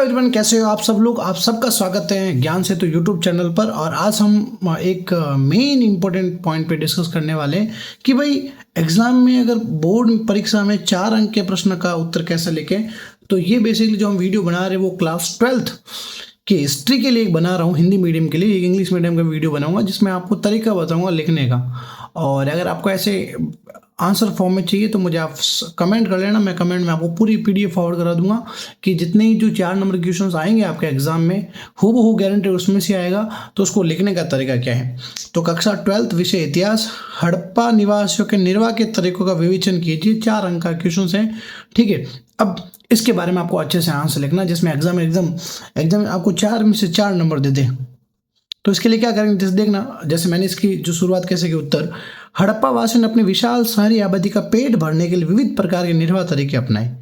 Everyone, कैसे हो आप सब लोग। आप सबका स्वागत है ज्ञान सेतु यूट्यूब चैनल पर। और आज हम एक मेन इंपॉर्टेंट पॉइंट पे डिस्कस करने वाले हैं कि भाई एग्जाम में अगर बोर्ड परीक्षा में 4 अंक के प्रश्न का उत्तर कैसे लिखें। तो ये बेसिकली जो हम वीडियो बना रहे हैं वो क्लास 12th की हिस्ट्री के लिए बना रहा हूँ, हिंदी मीडियम के लिए। एक इंग्लिश मीडियम का वीडियो बनाऊंगा जिसमें आपको तरीका बताऊंगा लिखने का। और अगर आपको ऐसे आंसर फॉर्म में चाहिए तो मुझे आप कमेंट कर लेना, मैं कमेंट में आपको पूरी पीडीएफ फॉरवर्ड करा दूंगा कि जितने ही जो 4 नंबर क्वेश्चंस आएंगे आपके एग्जाम में हूबहू गारंटी उसमें से आएगा। तो उसको लिखने का तरीका क्या है। तो कक्षा 12th विषय इतिहास, हड़प्पा निवासियों के निर्वाह के तरीकों का विवेचन कीजिए। 4 अंक का क्वेश्चन है, ठीक है। अब इसके बारे में आपको अच्छे से आंसर लिखना जिसमें एग्जाम आपको 4 में से 4 नंबर दे दे। तो इसके लिए क्या करेंगे, जैसे देखना, जैसे मैंने इसकी जो शुरुआत कैसे की, उत्तर हड़प्पा वासियों ने अपनी विशाल शहरी आबादी का पेट भरने के लिए विविध प्रकार के निर्वाह तरीके अपनाए।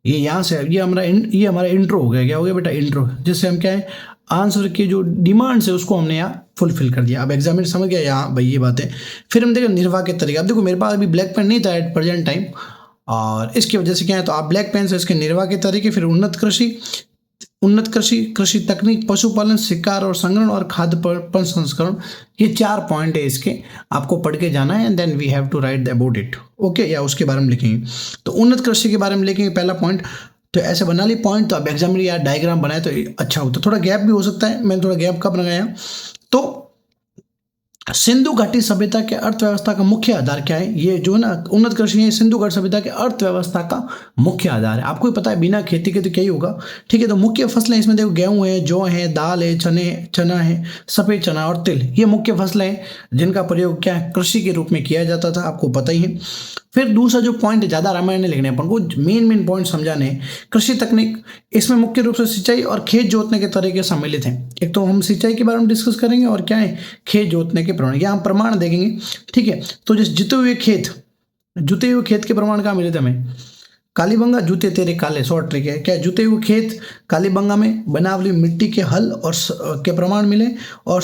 ये यहाँ से ये हमारा इंट्रो हो गया। क्या हो गया बेटा, इंट्रो। जिससे हम क्या है, आंसर की जो डिमांड्स है उसको हमने यहाँ फुलफिल कर दिया। अब एग्जामिनर समझ गया यहाँ भाई ये बात है। फिर हम देखें निर्वाह के तरीके। अब देखो मेरे पास अभी ब्लैक पेन नहीं था एट प्रेजेंट टाइम, और इसकी वजह से क्या है, तो आप ब्लैक पेन से इसके निर्वाह के तरीके, फिर उन्नत कृषि तकनीक, पशुपालन, शिकार और संग्रहण और खाद्य प्रसंस्करण, ये 4 पॉइंट है इसके, आपको पढ़ के जाना है। And then we have to write about it, okay. या उसके बारे में लिखेंगे। तो उन्नत कृषि के बारे में लिखेंगे पहला पॉइंट। तो ऐसे बना ली पॉइंट। तो अब एग्जामिनर यार डायग्राम बनाए तो अच्छा होता। थोड़ा गैप भी हो सकता है, मैंने थोड़ा गैप कब लगाया। तो सिंधु घाटी सभ्यता के अर्थव्यवस्था का मुख्य आधार क्या है, ये जो है ना उन्नत कृषि है, सिंधु घाटी सभ्यता के अर्थव्यवस्था का मुख्य आधार है। आपको ही पता है बिना खेती के तो क्या ही होगा, ठीक है। तो मुख्य फसलें इसमें देखो, गेहूं है, जौ है, दाल है, चना है, सफेद चना और तिल, ये मुख्य फसलें हैं जिनका प्रयोग क्या है, कृषि के रूप में किया जाता था, आपको पता ही है। फिर दूसरा जो पॉइंट है, ज़्यादा रामायण नहीं लिखने, अपन को मेन पॉइंट समझाने हैं। कृषि तकनीक, इसमें मुख्य रूप से सिंचाई और खेत जोतने के तरीके सम्मिलित हैं। एक तो हम सिंचाई के बारे में डिस्कस करेंगे और क्या है, खेत जोतने के प्रमाण, यहाँ हम प्रमाण देखेंगे, ठीक है। तो जिस जुते हुए खेत के प्रमाण कहाँ मिले थे हमें, कालीबंगा जूते तेरे काले, शॉर्ट ट्रिक है। क्या जुते हुए खेत कालीबंगा में बनावली मिट्टी के हल और के प्रमाण मिले, और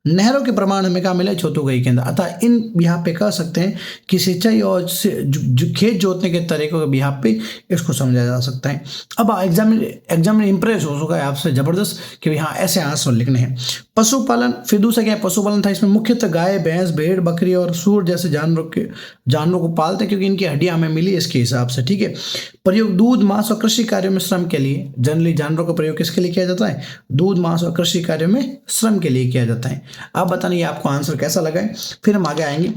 नहरों के प्रमाण हमें कहाँ मिले, छोटूगई के अंदर। अतः इन यहाँ पे कह सकते हैं कि सिंचाई और खेत जोतने के तरीकों के बिहार पे इसको समझा जा सकता है। अब एग्जाम में इंप्रेस हो चुका है आपसे जबरदस्त कि यहाँ ऐसे आंसर लिखने हैं। पशुपालन, फिर दूसरा क्या है, पशुपालन था। इसमें मुख्यतः गाय, भैंस, भेड़, बकरी और सूअर जैसे जानवरों को पालते हैं क्योंकि इनकी हड्डियां हमें मिली इसके हिसाब से, ठीक है। प्रयोग दूध, मांस और कृषि कार्यों में श्रम के लिए। जनरली जानवरों का प्रयोग किसके लिए किया जाता है, दूध, मांस और कृषि कार्यों में श्रम के लिए किया जाता है। आप बताइए आपको आंसर कैसा लगा है। फिर हम आगे आएंगे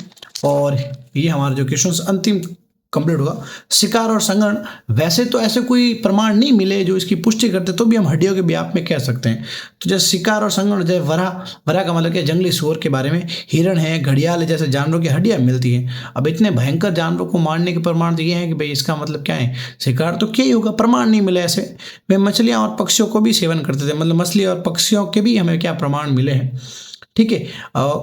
और ये हमारा जो क्वेश्चन अंतिम कंप्लीट होगा। शिकार और संग्रहण, वैसे तो ऐसे कोई प्रमाण नहीं मिले जो इसकी पुष्टि करते, तो भी हम हड्डियों के व्याप में कह सकते हैं। तो जैसे शिकार और संग्रहण, जैसे वरा का मतलब क्या, जंगली सूअर के बारे में, हिरण है, घड़ियाल है, जैसे जानवरों की हड्डियां मिलती हैं। अब इतने भयंकर जानवरों को मारने के प्रमाण तो ये है कि भाई इसका मतलब क्या है, शिकार तो क्या ही होगा, प्रमाण नहीं मिले ऐसे। वे मछलियां और पक्षियों को भी सेवन करते थे, मतलब मछली और पक्षियों के भी हमें क्या प्रमाण मिले हैं, ठीक है।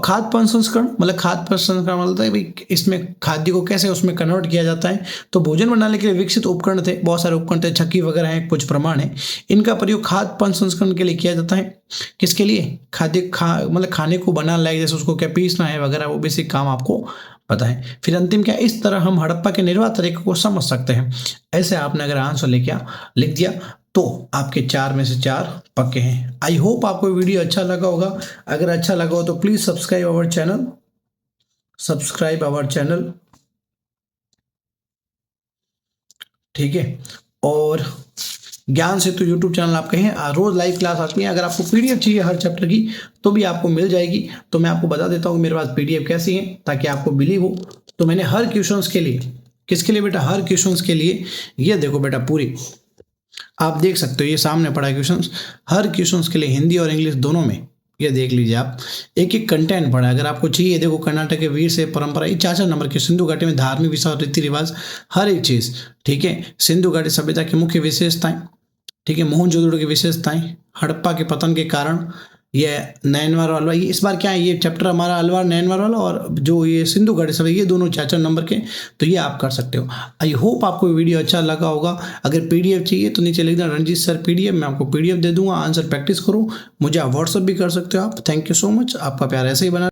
खाद्य प्रसंस्करण मतलब है भाई इसमें खाद्य को कैसे उसमें कन्वर्ट किया जाता है। तो भोजन बनाने के लिए विकसित उपकरण थे, बहुत सारे उपकरण थे, चक्की वगैरह हैं, कुछ प्रमाण है। इनका प्रयोग खाद्य प्रसंस्करण के लिए किया जाता है। किसके लिए, मतलब खाने को बनाने लायक, जैसे उसको क्या पीसना है वगैरह, वो बेसिक काम आपको पता है। फिर अंतिम क्या, इस तरह हम हड़प्पा के निर्वाह तरीके को समझ सकते हैं। ऐसे आपने अगर आंसर लिख दिया तो आपके 4 में से 4 पक्के हैं। आई होप आपको वीडियो अच्छा लगा होगा। अगर अच्छा लगा हो तो प्लीज सब्सक्राइब आवर चैनल, ठीक है। और ज्ञान सेतु यूट्यूब चैनल आपके हैं, रोज लाइव क्लास आती है। अगर आपको पीडीएफ चाहिए हर चैप्टर की तो भी आपको मिल जाएगी। तो मैं आपको बता देता हूँ मेरे पास पीडीएफ कैसी है ताकि आपको बिलीव हो। तो मैंने हर क्वेश्चंस के लिए, किसके लिए बेटा, हर क्वेश्चंस के लिए, ये देखो बेटा पूरी आप देख सकते हो, ये सामने पड़ा है क्वेश्चंस, हर क्वेश्चंस के लिए हिंदी और इंग्लिश दोनों में, ये देख लीजिए आप। एक एक कंटेंट पढ़ा है अगर आपको चाहिए। देखो कर्नाटक के वीर से परंपरा, ये 4 नंबर के। सिंधु घाटी में धार्मिक विश्वास, रीति रिवाज, हर एक चीज़, ठीक है। सिंधु घाटी सभ्यता की मुख्य विशेषताएं, ठीक है। मोहनजोदड़ो की विशेषताएं, हड़प्पा के पतन के कारण, ये नैनवार वाला, ये इस बार क्या है, ये चैप्टर हमारा अलवार नैनवार वाला, और जो ये सिंधु घाटी सभ्यता, ये दोनों 4 नंबर के। तो ये आप कर सकते हो। आई होप आपको वीडियो अच्छा लगा होगा। अगर पीडीएफ चाहिए तो नीचे लिख देना रंजीत सर पीडीएफ, मैं आपको पीडीएफ दे दूंगा। आंसर प्रैक्टिस करो, मुझे आप व्हाट्सअप भी कर सकते हो आप। थैंक यू सो मच, आपका प्यार ऐसे ही बना।